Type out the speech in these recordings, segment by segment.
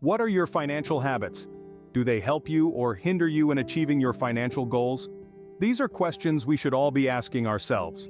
What are your financial habits? Do they help you or hinder you in achieving your financial goals? These are questions we should all be asking ourselves.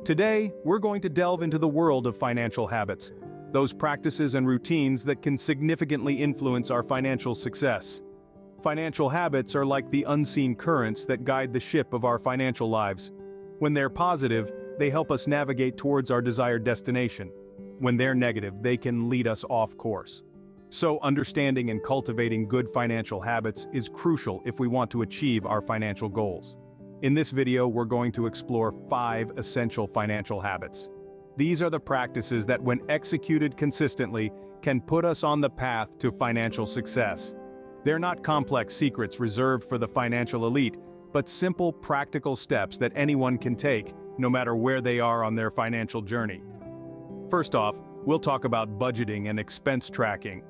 Today, we're going to delve into the world of financial habits, those practices and routines that can significantly influence our financial success. Financial habits are like the unseen currents that guide the ship of our financial lives. When they're positive, they help us navigate towards our desired destination. When they're negative, they can lead us off course. So understanding and cultivating good financial habits is crucial if we want to achieve our financial goals. In this video, we're going to explore 5 essential financial habits. These are the practices that, when executed consistently, can put us on the path to financial success. They're not complex secrets reserved for the financial elite, but simple, practical steps that anyone can take, no matter where they are on their financial journey. First off, we'll talk about budgeting and expense tracking.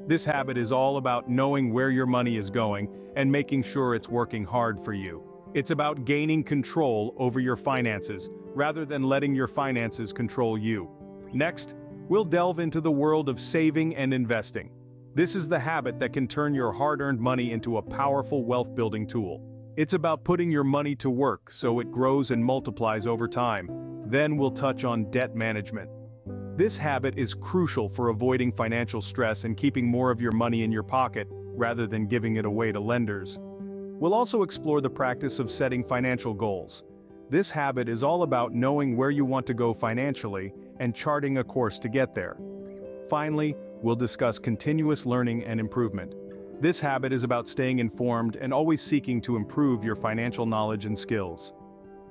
This habit is all about knowing where your money is going and making sure it's working hard for you. It's about gaining control over your finances, rather than letting your finances control you. Next, we'll delve into the world of saving and investing. This is the habit that can turn your hard-earned money into a powerful wealth-building tool. It's about putting your money to work so it grows and multiplies over time. Then we'll touch on debt management. This habit is crucial for avoiding financial stress and keeping more of your money in your pocket, rather than giving it away to lenders. We'll also explore the practice of setting financial goals. This habit is all about knowing where you want to go financially and charting a course to get there. Finally, we'll discuss continuous learning and improvement. This habit is about staying informed and always seeking to improve your financial knowledge and skills.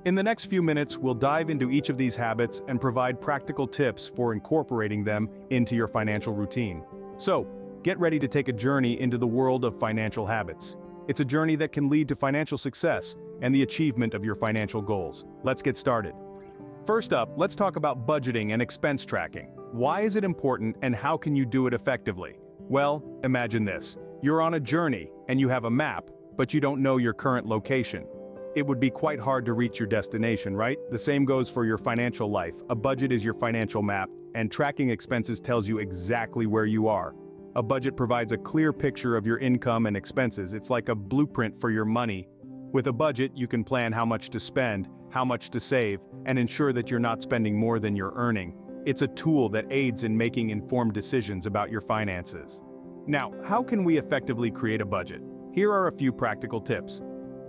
In the next few minutes, we'll dive into each of these habits and provide practical tips for incorporating them into your financial routine. So, get ready to take a journey into the world of financial habits. It's a journey that can lead to financial success and the achievement of your financial goals. Let's get started. First up, let's talk about budgeting and expense tracking. Why is it important and how can you do it effectively? Well, imagine this. You're on a journey and you have a map, but you don't know your current location. It would be quite hard to reach your destination, right? The same goes for your financial life. A budget is your financial map, and tracking expenses tells you exactly where you are. A budget provides a clear picture of your income and expenses. It's like a blueprint for your money. With a budget, you can plan how much to spend, how much to save, and ensure that you're not spending more than you're earning. It's a tool that aids in making informed decisions about your finances. Now, how can we effectively create a budget? Here are a few practical tips.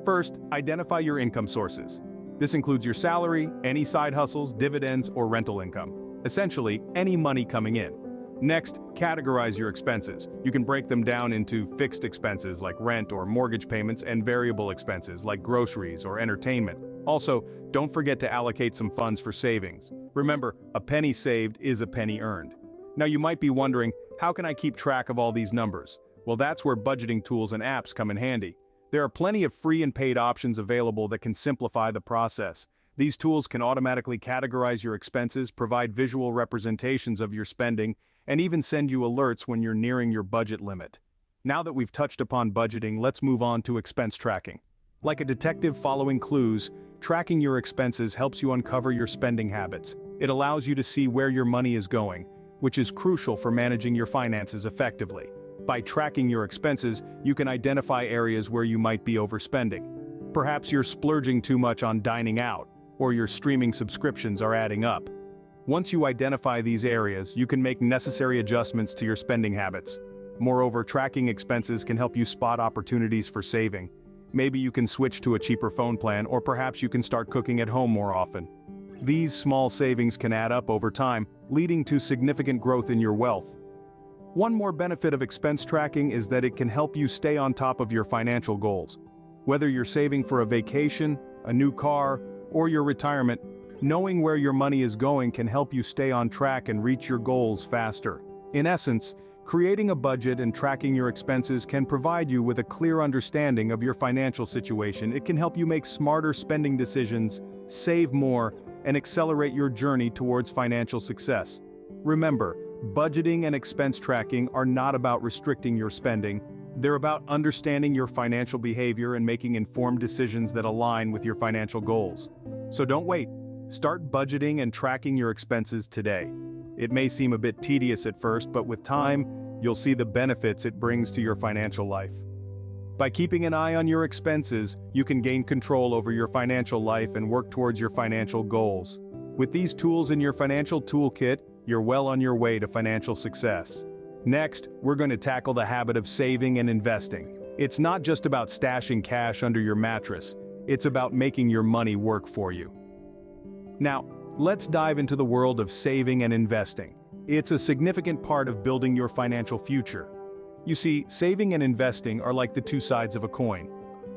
First, identify your income sources. This includes your salary, any side hustles, dividends, or rental income. Essentially, any money coming in. Next, categorize your expenses. You can break them down into fixed expenses like rent or mortgage payments and variable expenses like groceries or entertainment. Also, don't forget to allocate some funds for savings. Remember, a penny saved is a penny earned. Now you might be wondering, how can I keep track of all these numbers? Well, that's where budgeting tools and apps come in handy. There are plenty of free and paid options available that can simplify the process. These tools can automatically categorize your expenses, provide visual representations of your spending, and even send you alerts when you're nearing your budget limit. Now that we've touched upon budgeting, let's move on to expense tracking. Like a detective following clues, tracking your expenses helps you uncover your spending habits. It allows you to see where your money is going, which is crucial for managing your finances effectively. By tracking your expenses, you can identify areas where you might be overspending. Perhaps you're splurging too much on dining out, or your streaming subscriptions are adding up. Once you identify these areas, you can make necessary adjustments to your spending habits. Moreover, tracking expenses can help you spot opportunities for saving. Maybe you can switch to a cheaper phone plan, or perhaps you can start cooking at home more often. These small savings can add up over time, leading to significant growth in your wealth. One more benefit of expense tracking is that it can help you stay on top of your financial goals. Whether you're saving for a vacation, a new car, or your retirement, knowing where your money is going can help you stay on track and reach your goals faster. In essence, creating a budget and tracking your expenses can provide you with a clear understanding of your financial situation. It can help you make smarter spending decisions, save more, and accelerate your journey towards financial success. Remember, budgeting and expense tracking are not about restricting your spending. They're about understanding your financial behavior and making informed decisions that align with your financial goals. So don't wait. Start budgeting and tracking your expenses today. It may seem a bit tedious at first, but with time, you'll see the benefits it brings to your financial life. By keeping an eye on your expenses, you can gain control over your financial life and work towards your financial goals. With these tools in your financial toolkit, you're well on your way to financial success. Next, we're going to tackle the habit of saving and investing. It's not just about stashing cash under your mattress, it's about making your money work for you. Now, let's dive into the world of saving and investing. It's a significant part of building your financial future. You see, saving and investing are like the two sides of a coin.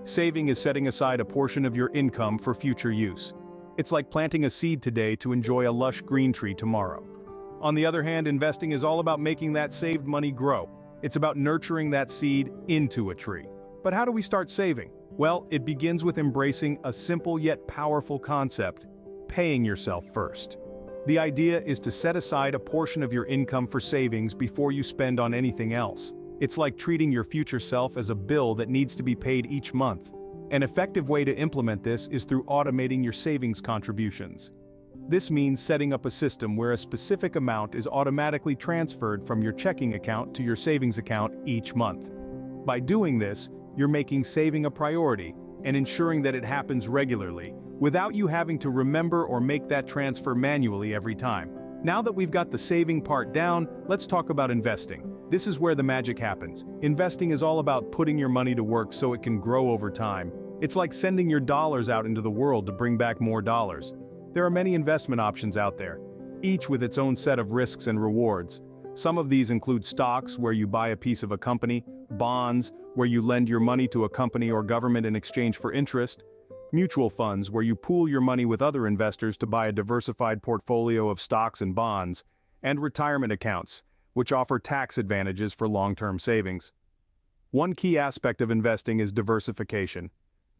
Saving is setting aside a portion of your income for future use. It's like planting a seed today to enjoy a lush green tree tomorrow. On the other hand, investing is all about making that saved money grow. It's about nurturing that seed into a tree. But how do we start saving? Well, it begins with embracing a simple yet powerful concept: paying yourself first. The idea is to set aside a portion of your income for savings before you spend on anything else. It's like treating your future self as a bill that needs to be paid each month. An effective way to implement this is through automating your savings contributions. This means setting up a system where a specific amount is automatically transferred from your checking account to your savings account each month. By doing this, you're making saving a priority and ensuring that it happens regularly, without you having to remember or make that transfer manually every time. Now that we've got the saving part down, let's talk about investing. This is where the magic happens. Investing is all about putting your money to work so it can grow over time. It's like sending your dollars out into the world to bring back more dollars. There are many investment options out there, each with its own set of risks and rewards. Some of these include stocks, where you buy a piece of a company; bonds, where you lend your money to a company or government in exchange for interest; mutual funds, where you pool your money with other investors to buy a diversified portfolio of stocks and bonds; and retirement accounts, which offer tax advantages for long-term savings. One key aspect of investing is diversification.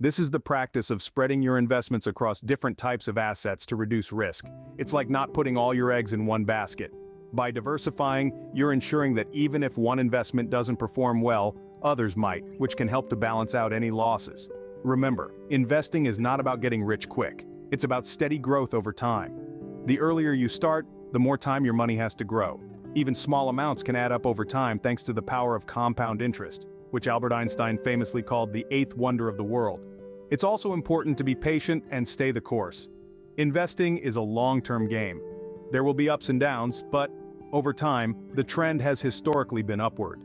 This is the practice of spreading your investments across different types of assets to reduce risk. It's like not putting all your eggs in one basket. By diversifying, you're ensuring that even if one investment doesn't perform well, others might, which can help to balance out any losses. Remember, investing is not about getting rich quick. It's about steady growth over time. The earlier you start, the more time your money has to grow. Even small amounts can add up over time thanks to the power of compound interest, which Albert Einstein famously called the eighth wonder of the world. It's also important to be patient and stay the course. Investing is a long-term game. There will be ups and downs, but over time, the trend has historically been upward.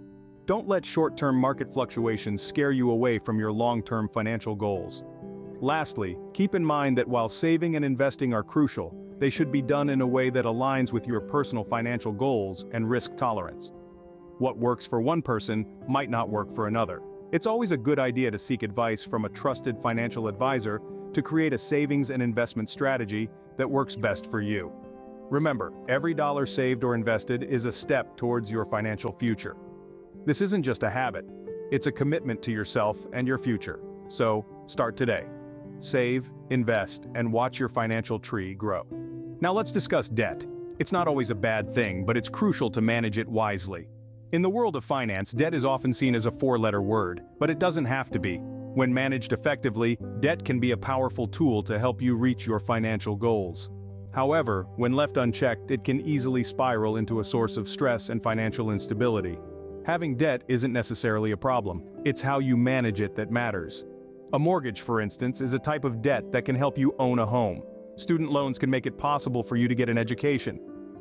Don't let short-term market fluctuations scare you away from your long-term financial goals. Lastly, keep in mind that while saving and investing are crucial, they should be done in a way that aligns with your personal financial goals and risk tolerance. What works for one person might not work for another. It's always a good idea to seek advice from a trusted financial advisor to create a savings and investment strategy that works best for you. Remember, every dollar saved or invested is a step towards your financial future. This isn't just a habit, it's a commitment to yourself and your future. So, start today. Save, invest, and watch your financial tree grow. Now let's discuss debt. It's not always a bad thing, but it's crucial to manage it wisely. In the world of finance, debt is often seen as a four-letter word, but it doesn't have to be. When managed effectively, debt can be a powerful tool to help you reach your financial goals. However, when left unchecked, it can easily spiral into a source of stress and financial instability. Having debt isn't necessarily a problem, it's how you manage it that matters. A mortgage, for instance, is a type of debt that can help you own a home. Student loans can make it possible for you to get an education.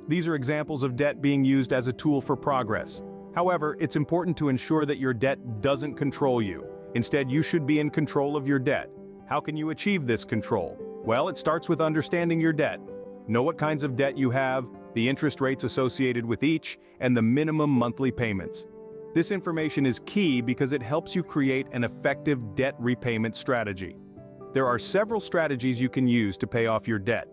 These are examples of debt being used as a tool for progress. However, it's important to ensure that your debt doesn't control you. Instead, you should be in control of your debt. How can you achieve this control? Well, it starts with understanding your debt. Know what kinds of debt you have, the interest rates associated with each, and the minimum monthly payments. This information is key because it helps you create an effective debt repayment strategy. There are several strategies you can use to pay off your debt.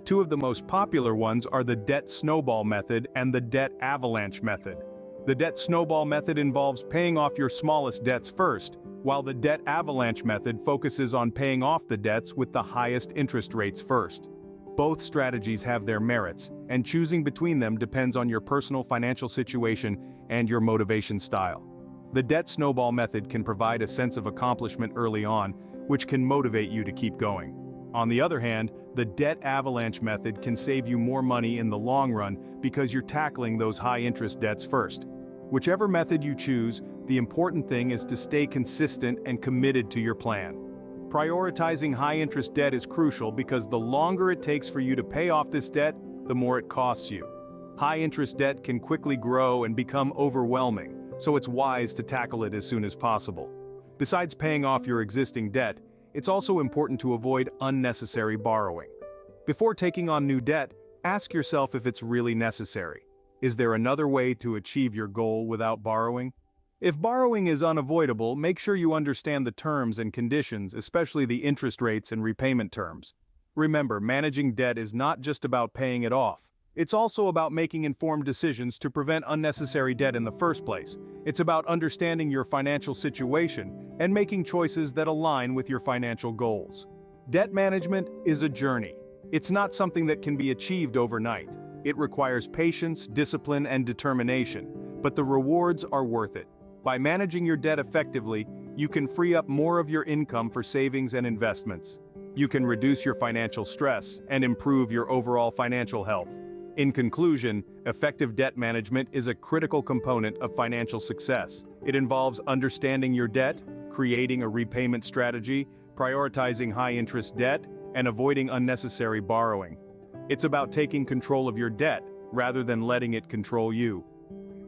Two of the most popular ones are the debt snowball method and the debt avalanche method. The debt snowball method involves paying off your smallest debts first, while the debt avalanche method focuses on paying off the debts with the highest interest rates first. Both strategies have their merits, and choosing between them depends on your personal financial situation and your motivation style. The debt snowball method can provide a sense of accomplishment early on, which can motivate you to keep going. On the other hand, the debt avalanche method can save you more money in the long run because you're tackling those high-interest debts first. Whichever method you choose, the important thing is to stay consistent and committed to your plan. Prioritizing high-interest debt is crucial because the longer it takes for you to pay off this debt, the more it costs you. High-interest debt can quickly grow and become overwhelming, so it's wise to tackle it as soon as possible. Besides paying off your existing debt, it's also important to avoid unnecessary borrowing. Before taking on new debt, ask yourself if it's really necessary. Is there another way to achieve your goal without borrowing? If borrowing is unavoidable, make sure you understand the terms and conditions, especially the interest rates and repayment terms. Remember, managing debt is not just about paying it off. It's also about making informed decisions to prevent unnecessary debt in the first place. It's about understanding your financial situation and making choices that align with your financial goals. Debt management is a journey. It's not something that can be achieved overnight. It requires patience, discipline, and determination, but the rewards are worth it. By managing your debt effectively, you can free up more of your income for savings and investments. You can reduce your financial stress and improve your overall financial health. In conclusion, effective debt management is a critical component of financial success. It involves understanding your debt, creating a repayment strategy, prioritizing high-interest debt, and avoiding unnecessary borrowing. It's about taking control of your debt rather than letting it control you.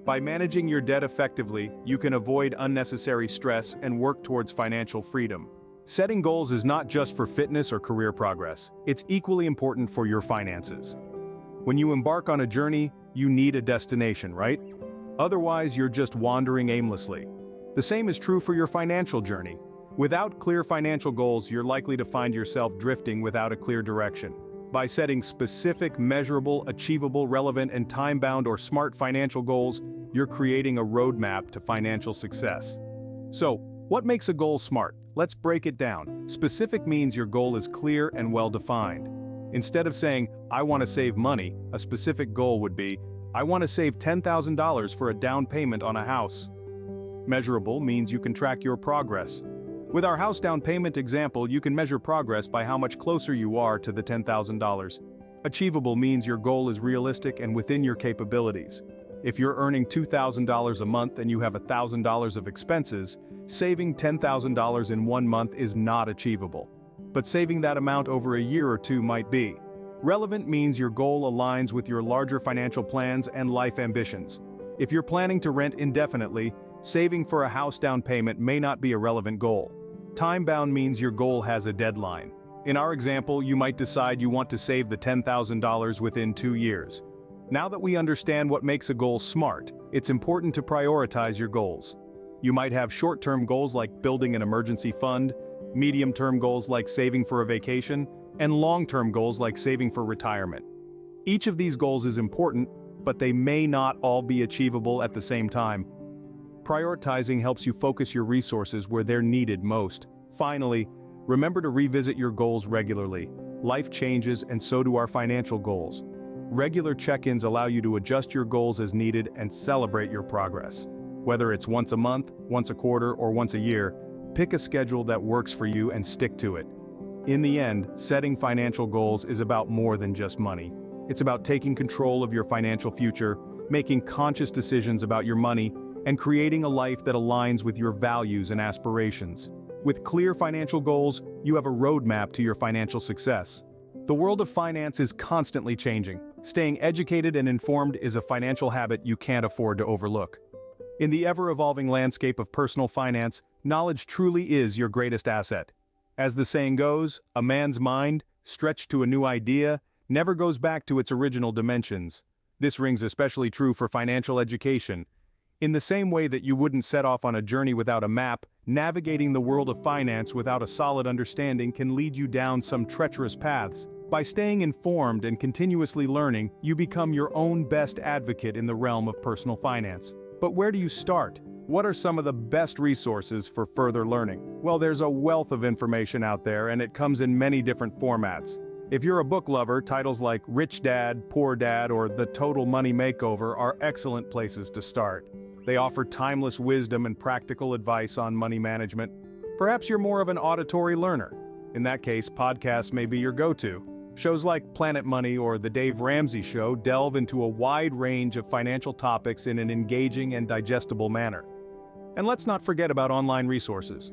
By managing your debt effectively, you can avoid unnecessary stress and work towards financial freedom. Setting goals is not just for fitness or career progress. It's equally important for your finances. When you embark on a journey, you need a destination, right? Otherwise, you're just wandering aimlessly. The same is true for your financial journey. Without clear financial goals, you're likely to find yourself drifting without a clear direction. By setting specific, measurable, achievable, relevant, and time-bound or smart financial goals, you're creating a roadmap to financial success. So, what makes a goal smart? Let's break it down. Specific means your goal is clear and well-defined. Instead of saying, I want to save money, a specific goal would be, I want to save $10,000 for a down payment on a house. Measurable means you can track your progress. With our house down payment example, you can measure progress by how much closer you are to the $10,000. Achievable means your goal is realistic and within your capabilities. If you're earning $2,000 a month and you have $1,000 of expenses, saving $10,000 in 1 month is not achievable. But saving that amount over a year or two might be. Relevant means your goal aligns with your larger financial plans and life ambitions. If you're planning to rent indefinitely, saving for a house down payment may not be a relevant goal. Time-bound means your goal has a deadline. In our example, you might decide you want to save the $10,000 within 2 years. Now that we understand what makes a goal smart, it's important to prioritize your goals. You might have short-term goals like building an emergency fund, medium-term goals like saving for a vacation, and long-term goals like saving for retirement. Each of these goals is important, but they may not all be achievable at the same time. Prioritizing helps you focus your resources where they're needed most. Finally, remember to revisit your goals regularly. Life changes and so do our financial goals. Regular check-ins allow you to adjust your goals as needed and celebrate your progress. Whether it's once a month, once a quarter, or once a year, pick a schedule that works for you and stick to it. In the end, setting financial goals is about more than just money. It's about taking control of your financial future, making conscious decisions about your money, and creating a life that aligns with your values and aspirations. With clear financial goals, you have a roadmap to your financial success. The world of finance is constantly changing. Staying educated and informed is a financial habit you can't afford to overlook. In the ever-evolving landscape of personal finance, knowledge truly is your greatest asset. As the saying goes, a man's mind, stretched to a new idea, never goes back to its original dimensions. This rings especially true for financial education. In the same way that you wouldn't set off on a journey without a map, navigating the world of finance without a solid understanding can lead you down some treacherous paths. By staying informed and continuously learning, you become your own best advocate in the realm of personal finance. But where do you start? What are some of the best resources for further learning? Well, there's a wealth of information out there, and it comes in many different formats. If you're a book lover, titles like Rich Dad, Poor Dad, or The Total Money Makeover are excellent places to start. They offer timeless wisdom and practical advice on money management. Perhaps you're more of an auditory learner. In that case, podcasts may be your go-to. Shows like Planet Money or The Dave Ramsey Show delve into a wide range of financial topics in an engaging and digestible manner. And let's not forget about online resources.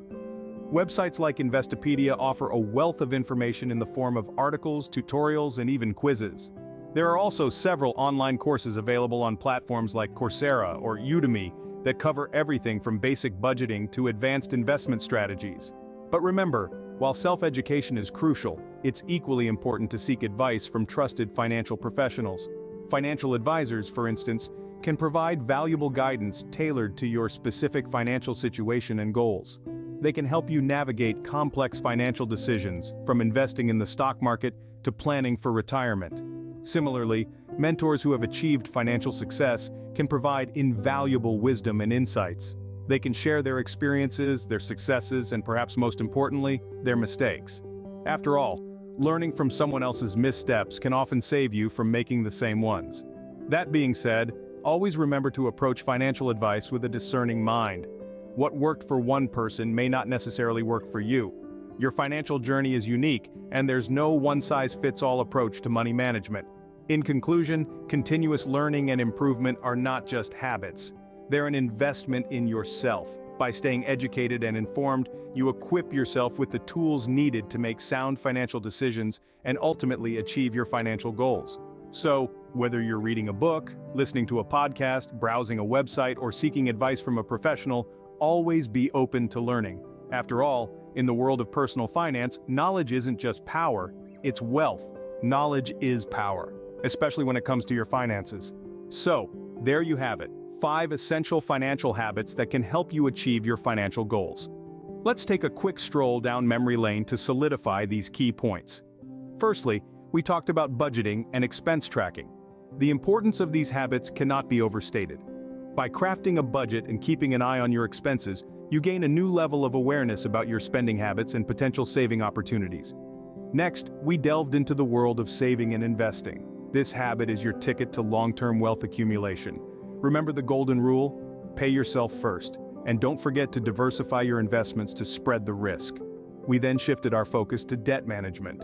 Websites like Investopedia offer a wealth of information in the form of articles, tutorials, and even quizzes. There are also several online courses available on platforms like Coursera or Udemy that cover everything from basic budgeting to advanced investment strategies. But remember, while self-education is crucial, it's equally important to seek advice from trusted financial professionals. Financial advisors, for instance, can provide valuable guidance tailored to your specific financial situation and goals. They can help you navigate complex financial decisions, from investing in the stock market to planning for retirement. Similarly, mentors who have achieved financial success can provide invaluable wisdom and insights. They can share their experiences, their successes, and perhaps most importantly, their mistakes. After all, learning from someone else's missteps can often save you from making the same ones. That being said, always remember to approach financial advice with a discerning mind. What worked for one person may not necessarily work for you. Your financial journey is unique, and there's no one-size-fits-all approach to money management. In conclusion, continuous learning and improvement are not just habits. They're an investment in yourself. By staying educated and informed, you equip yourself with the tools needed to make sound financial decisions and ultimately achieve your financial goals. So, whether you're reading a book, listening to a podcast, browsing a website, or seeking advice from a professional, always be open to learning. After all, in the world of personal finance, knowledge isn't just power, it's wealth. Knowledge is power, especially when it comes to your finances. So, there you have it, 5 essential financial habits that can help you achieve your financial goals. Let's take a quick stroll down memory lane to solidify these key points. Firstly, we talked about budgeting and expense tracking. The importance of these habits cannot be overstated. By crafting a budget and keeping an eye on your expenses, you gain a new level of awareness about your spending habits and potential saving opportunities. Next, we delved into the world of saving and investing. This habit is your ticket to long-term wealth accumulation. Remember the golden rule? Pay yourself first, and don't forget to diversify your investments to spread the risk. We then shifted our focus to debt management.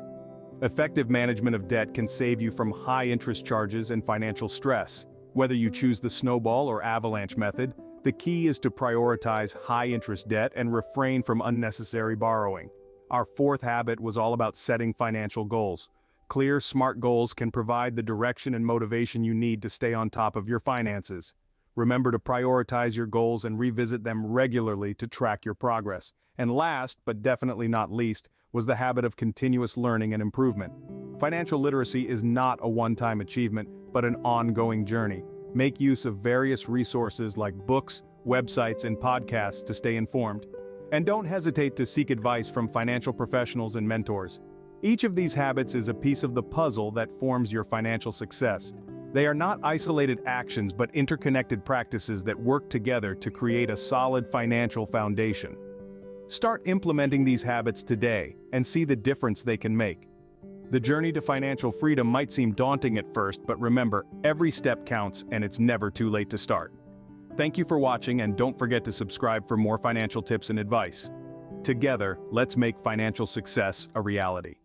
Effective management of debt can save you from high interest charges and financial stress. Whether you choose the snowball or avalanche method, the key is to prioritize high-interest debt and refrain from unnecessary borrowing. Our 4th habit was all about setting financial goals. Clear, smart goals can provide the direction and motivation you need to stay on top of your finances. Remember to prioritize your goals and revisit them regularly to track your progress. And last, but definitely not least, was the habit of continuous learning and improvement. Financial literacy is not a one-time achievement, but an ongoing journey. Make use of various resources like books, websites, and podcasts to stay informed. And don't hesitate to seek advice from financial professionals and mentors. Each of these habits is a piece of the puzzle that forms your financial success. They are not isolated actions but interconnected practices that work together to create a solid financial foundation. Start implementing these habits today and see the difference they can make. The journey to financial freedom might seem daunting at first, but remember, every step counts and it's never too late to start. Thank you for watching, and don't forget to subscribe for more financial tips and advice. Together, let's make financial success a reality.